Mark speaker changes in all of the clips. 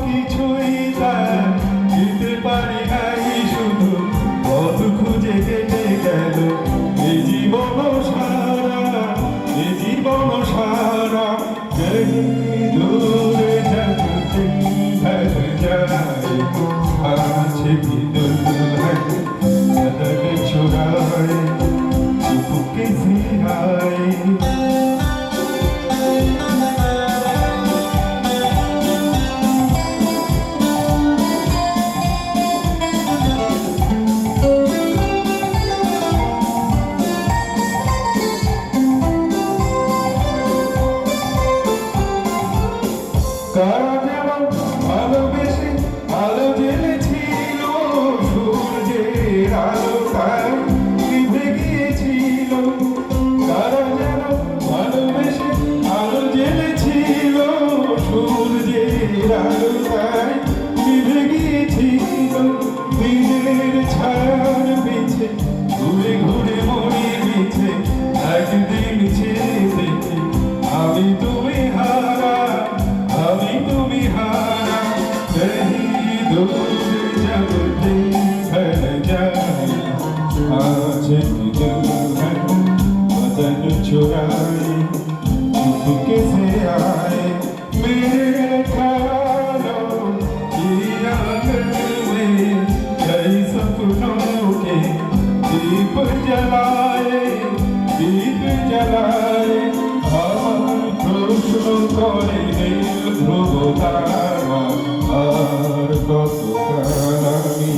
Speaker 1: কিছুই তার দিতে পারি নাই, শুধু পথ খুঁজে কেটে গেল এ জীবন সারা, এ জীবন সারা। দূরে যাতে ভেল যায় আছে কি দুলহান বদল ছুড়ায় চুপকে से आए। কারা যেমন ভালোবেসে আলো জ্বেলেছিল, সূর্যের আলোটায় নিভে গিয়েছিল। কারা যেন ভালোবেসে আলো জ্বেলেছিল, সূর্যের আলোটায় নিভে গিয়েছিল। দিনের ছায়ার পিছে ঘুরে ঘুরে মরি মিছে, একদিন ছেড়ে আমি তুমি হারা, আমি তুমি হারা। कहीं दूर जब दिल भर जाए आज भी दुल्हन बदन चुराए चुपके से आए मेरे ख्यालों की आंगन में, कई सपनों के दीप जलाए, दीप जलाए। প্রশ্ন করে ধ্রুব তারা আর কত কাল আমি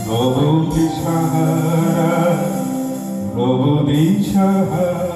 Speaker 1: রব দিশাহারা, রব দিশাহারা।